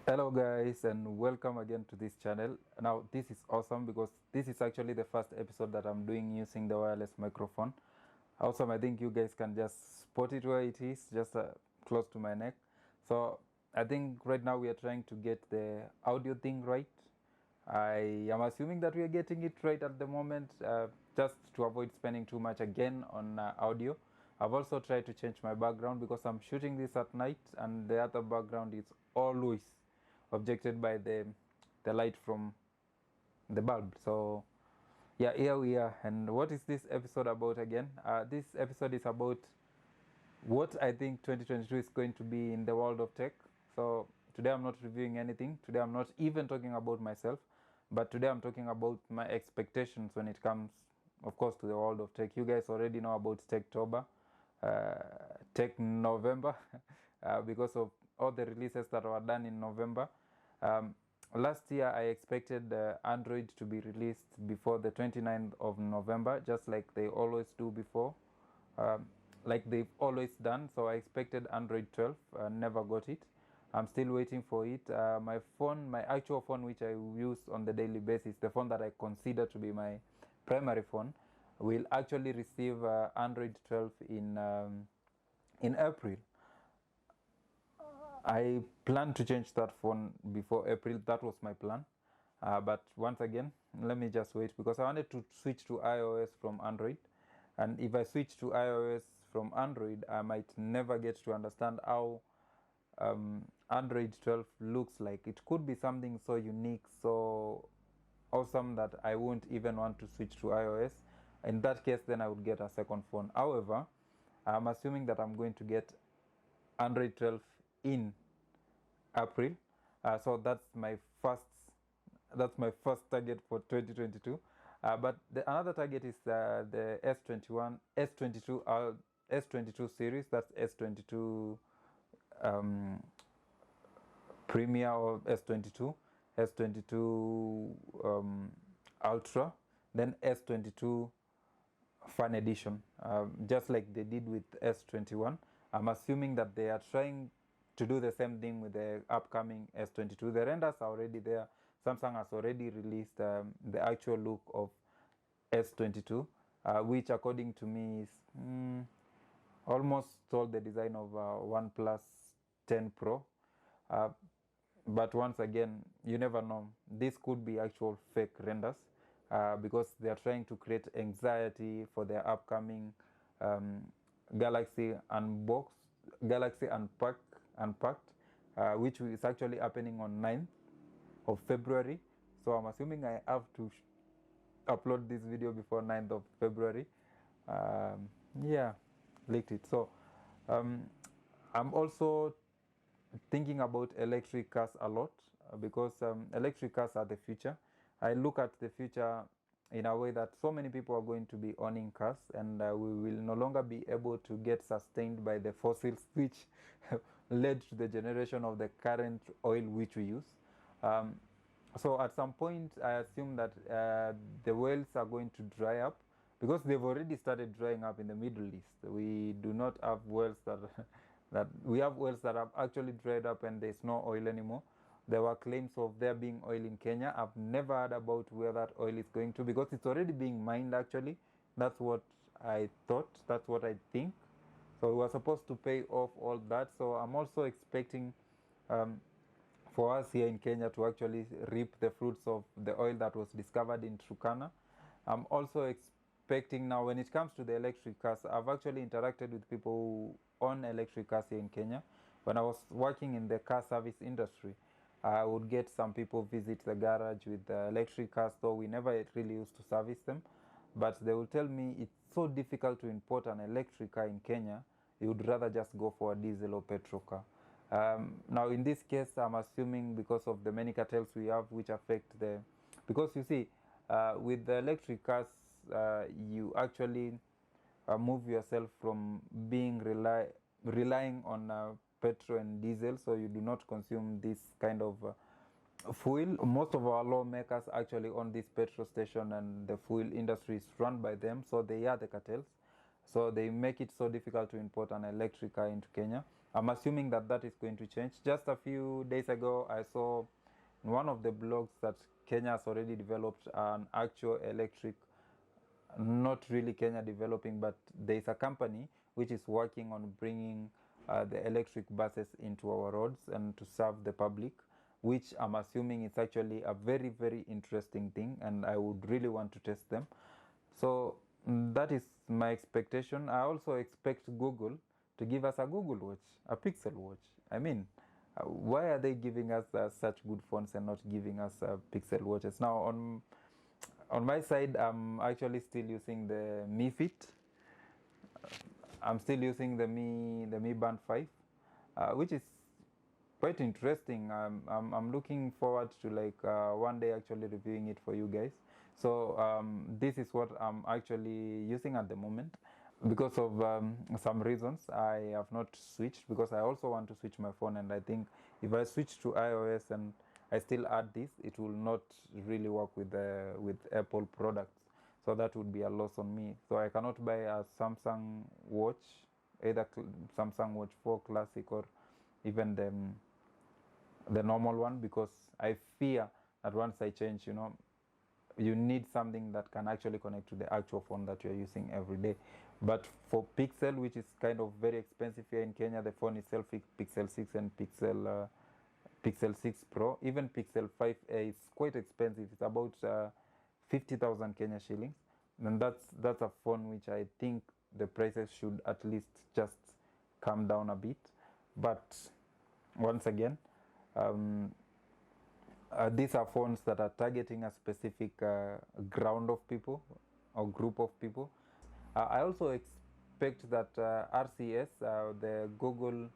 Hello guys, and welcome again to this channel. Now this is awesome because this is actually the first episode that I'm doing using the wireless microphone. Awesome. I think you guys can just spot it where it is, just close to my neck. So I think right now we are trying to get the audio thing right. I am assuming that we are getting it right at the moment, just to avoid spending too much again on audio. I've also tried to change my background because I'm shooting this at night and the other background is always objected by the light from the bulb. So yeah, here we are. And what is this episode about again? This episode is about what I think 2022 is going to be in the world of tech. So today I'm not reviewing anything. Today I'm not even talking about myself, but today I'm talking about my expectations when it comes, of course, to the world of tech. You guys already know about Techtober, Tech November, because of all the releases that were done in November. Last year I expected Android to be released before the 29th of November, just like they always do before. Like they've always done. So I expected Android 12, never got it. I'm still waiting for it. My phone, my actual phone, which I use on the daily basis, the phone that I consider to be my primary phone, will actually receive Android 12 in April. I plan to change that phone before April. That was my plan. But once again, let me just wait because I wanted to switch to iOS from Android. And if I switch to iOS from Android, I might never get to understand how Android 12 looks like. It could be something so unique, so awesome that I won't even want to switch to iOS. In that case, then I would get a second phone. However, I'm assuming that I'm going to get Android 12 in April. So that's my first target for 2022. But another target is the S21, S22, S22 series. That's S22 Premier or S22, S22 Ultra, then S22 Fan Edition, just like they did with S21. I'm assuming that they are trying to do the same thing with the upcoming S22. The renders are already there. Samsung has already released the actual look of S22, which according to me is almost stole the design of OnePlus 10 Pro. But once again, you never know. This could be actual fake renders because they are trying to create anxiety for their upcoming Galaxy Unpacked, which is actually happening on 9th of February. So I'm assuming I have to upload this video before 9th of February. Yeah, leaked it. So I'm also thinking about electric cars a lot because electric cars are the future. I look at the future in a way that so many people are going to be owning cars, and we will no longer be able to get sustained by the fossils which led to the generation of the current oil which we use. So at some point I assume that the wells are going to dry up because they've already started drying up in the Middle East. We do not have wells that we have wells that have actually dried up and there's no oil anymore. There were claims of there being oil in Kenya. I've never heard about where that oil is going to because it's already being mined actually. That's what I thought. That's what I think. So we were supposed to pay off all that. So I'm also expecting for us here in Kenya to actually reap the fruits of the oil that was discovered in Turkana. I'm also expecting now when it comes to the electric cars, I've actually interacted with people who own electric cars here in Kenya. When I was working in the car service industry, I would get some people visit the garage with the electric cars, though we never really used to service them. But they will tell me it's so difficult to import an electric car in Kenya, you would rather just go for a diesel or petrol car. Now in this case, I'm assuming because of the many cartels we have which affect the, because you see, with the electric cars, you actually move yourself from being relying on petrol and diesel, so you do not consume this kind of fuel. Most of our lawmakers actually own this petrol station and the fuel industry is run by them, so they are the cartels. So they make it so difficult to import an electric car into Kenya. I'm assuming that that is going to change. Just a few days ago, I saw in one of the blogs that Kenya has already developed an actual electric, not really Kenya developing, but there's a company which is working on bringing the electric buses into our roads and to serve the public, which I'm assuming is actually a very, very interesting thing, and I would really want to test them. So that is my expectation. I also expect Google to give us a Google Watch, a Pixel Watch. I mean, why are they giving us such good phones and not giving us Pixel Watches? Now, on my side, I'm actually still using the Mi Fit. I'm still using the Mi Band 5, which is quite interesting. I'm looking forward to like one day actually reviewing it for you guys. So this is what I'm actually using at the moment. Because of some reasons, I have not switched, because I also want to switch my phone, and I think if I switch to iOS and I still add this, it will not really work with Apple products. So that would be a loss on me. So I cannot buy a Samsung watch, either Samsung Watch 4 Classic or even the normal one, because I fear that once I change, you need something that can actually connect to the actual phone that you're using every day. But for Pixel, which is kind of very expensive here in Kenya, the phone itself is Pixel 6 and Pixel 6 Pro. Even Pixel 5a is quite expensive. It's about 50,000 Kenya shillings. And that's a phone which I think the prices should at least just come down a bit. But once again, these are phones that are targeting a specific ground of people or group of people. I also expect that RCS, the Google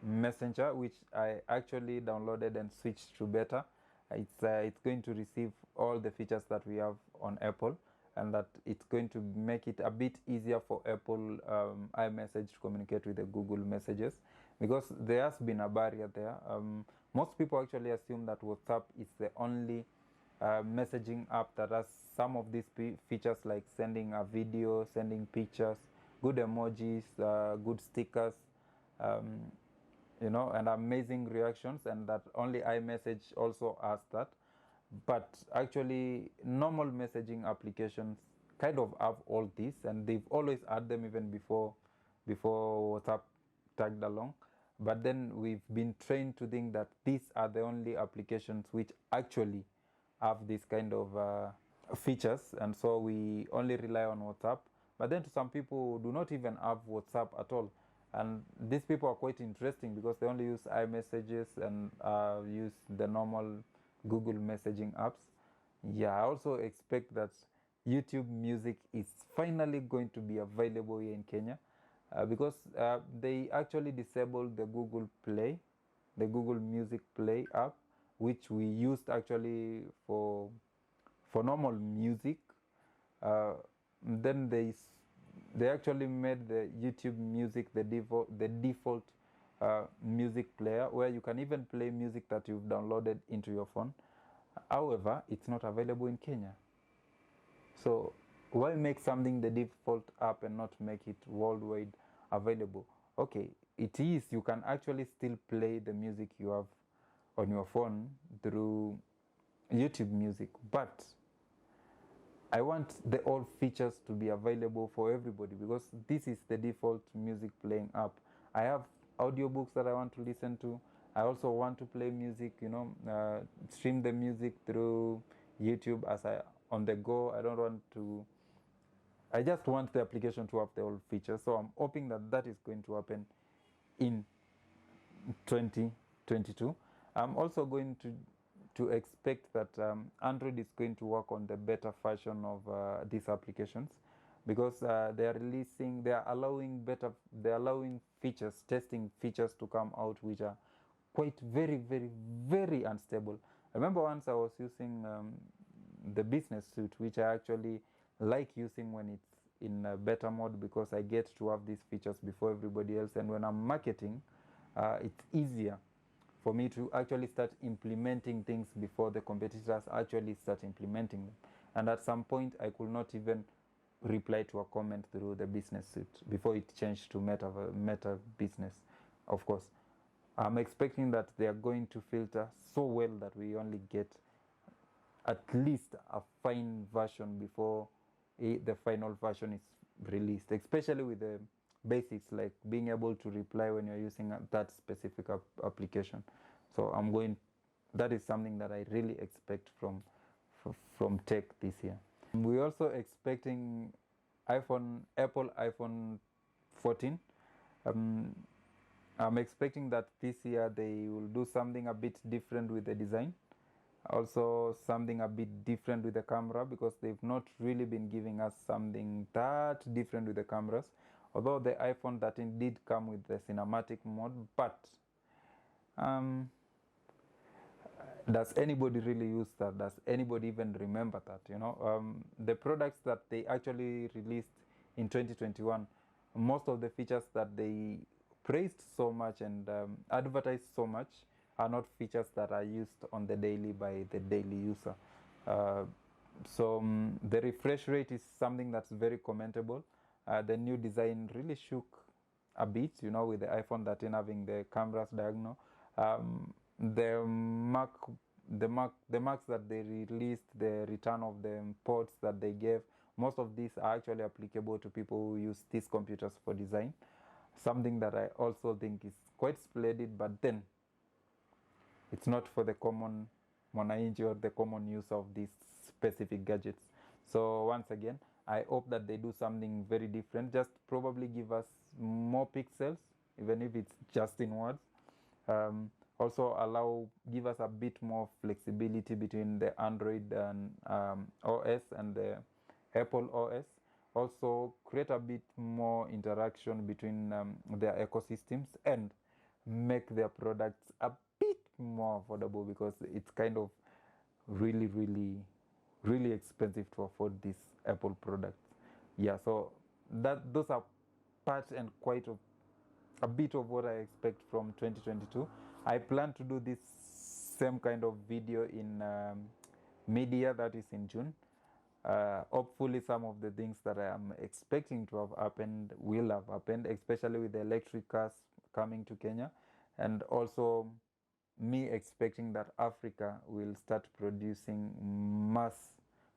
Messenger, which I actually downloaded and switched to beta, it's going to receive all the features that we have on Apple, and that it's going to make it a bit easier for Apple iMessage to communicate with the Google Messages, because there has been a barrier there. Most people actually assume that WhatsApp is the only messaging app that has some of these features, like sending a video, sending pictures, good emojis, good stickers, and amazing reactions, and that only iMessage also has that. But actually, normal messaging applications kind of have all this, and they've always had them even before WhatsApp tagged along. But then we've been trained to think that these are the only applications which actually have this kind of features, and so we only rely on WhatsApp. But then to some people who do not even have WhatsApp at all, and these people are quite interesting because they only use iMessages and use the normal Google messaging apps. Yeah, I also expect that YouTube Music is finally going to be available here in Kenya, because they actually disabled the Google Play, the Google Music Play app, which we used actually for normal music. Then they actually made the YouTube Music the default music player, where you can even play music that you've downloaded into your phone. However, it's not available in Kenya. So why make something the default app and not make it worldwide available? Okay, it is. You can actually still play the music you have on your phone through YouTube Music, but I want the old features to be available for everybody, because this is the default music playing app. I have audiobooks that I want to listen to. I also want to play music, stream the music through YouTube as I on the go. I just want the application to have the old features. So I'm hoping that that is going to happen in 2022. I'm also going to expect that Android is going to work on the beta version of these applications, because they are allowing features, testing features to come out which are quite very, very, very unstable. I remember once I was using the business suite, which I actually like using when it's in beta mode, because I get to have these features before everybody else, and when I'm marketing, it's easier for me to actually start implementing things before the competitors actually start implementing them. And at some point, I could not even reply to a comment through the business suite before it changed to Meta Business, of course. I'm expecting that they are going to filter so well that we only get at least a fine version before the final version is released, especially with the basics like being able to reply when you're using that specific application. So that is something that I really expect from tech this year. We're also expecting Apple iPhone 14. I'm expecting that this year they will do something a bit different with the design. Also something a bit different with the camera, because they've not really been giving us something that different with the cameras. Although the iPhone 13 did come with the cinematic mode, but does anybody really use that? Does anybody even remember that? The products that they actually released in 2021, most of the features that they praised so much and advertised so much are not features that are used on the daily by the daily user. So the refresh rate is something that's very commendable. The new design really shook a bit, with the iPhone 13 having the cameras diagonal. The Macs that they released, the return of the ports that they gave, most of these are actually applicable to people who use these computers for design. Something that I also think is quite splendid, but then it's not for the common mwananchi or the common use of these specific gadgets. So once again, I hope that they do something very different. Just probably give us more pixels, even if it's just in words. Also give us a bit more flexibility between the Android and OS and the Apple OS. Also create a bit more interaction between their ecosystems and make their products a bit more affordable, because it's kind of really, really, really expensive to afford these Apple products. Yeah, so those are part and quite of a bit of what I expect from 2022. I plan to do this same kind of video in mid-year, that is in June. Hopefully some of the things that I am expecting to have happened will have happened, especially with the electric cars coming to Kenya, and also me expecting that Africa will start producing mass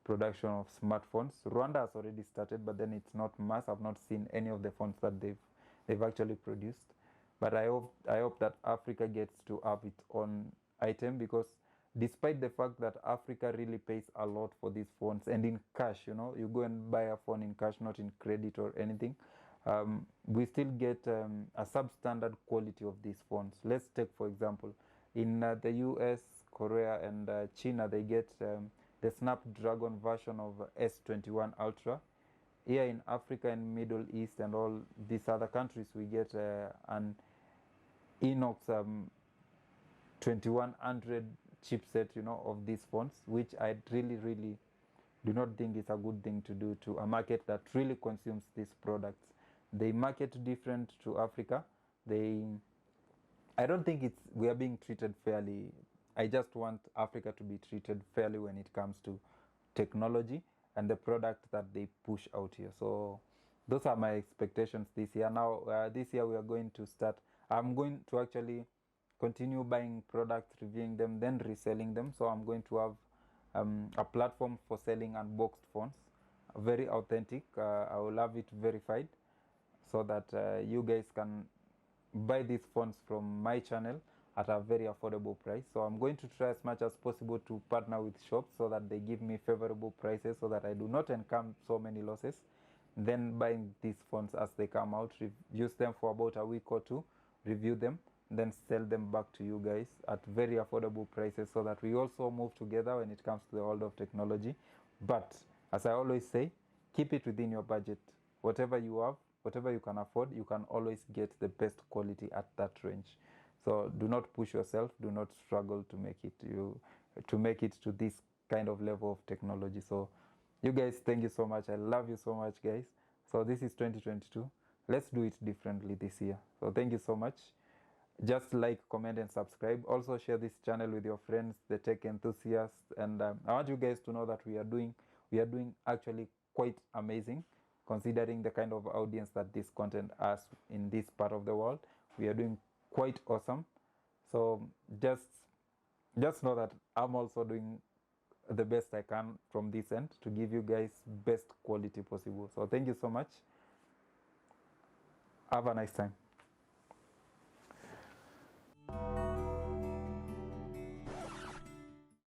production of smartphones. Rwanda has already started, but then it's not mass. I've not seen any of the phones that they've actually produced. But I hope that Africa gets to have its own item, because despite the fact that Africa really pays a lot for these phones and in cash, you go and buy a phone in cash, not in credit or anything, we still get a substandard quality of these phones. Let's take, for example, in the US, Korea, and China, they get the Snapdragon version of S21 Ultra. Here in Africa and Middle East and all these other countries, we get an Inox 2100 chipset, of these phones, which I really, really do not think is a good thing to do to a market that really consumes these products. They market different to Africa. I don't think we are being treated fairly. I just want Africa to be treated fairly when it comes to technology and the product that they push out here. So those are my expectations this year. Now, this year we are going to start. I'm going to actually continue buying products, reviewing them, then reselling them. So I'm going to have a platform for selling unboxed phones, very authentic. I will have it verified so that you guys can buy these phones from my channel at a very affordable price. So I'm going to try as much as possible to partner with shops so that they give me favorable prices, so that I do not incur so many losses. Then buying these phones as they come out, use them for about a week or two, review them, then sell them back to you guys at very affordable prices, so that we also move together when it comes to the world of technology. But as I always say, keep it within your budget. Whatever you have, whatever you can afford, you can always get the best quality at that range. So do not push yourself, do not struggle to make it to this kind of level of technology. So you guys, thank you so much. I love you so much, guys. So this is 2022. Let's do it differently this year. So thank you so much. Just like, comment, and subscribe. Also share this channel with your friends, the tech enthusiasts. And I want you guys to know that we are doing actually quite amazing. considering the kind of audience that this content has in this part of the world. We are doing quite awesome. So just know that I'm also doing the best I can from this end to give you guys best quality possible. So thank you so much. Have a nice time.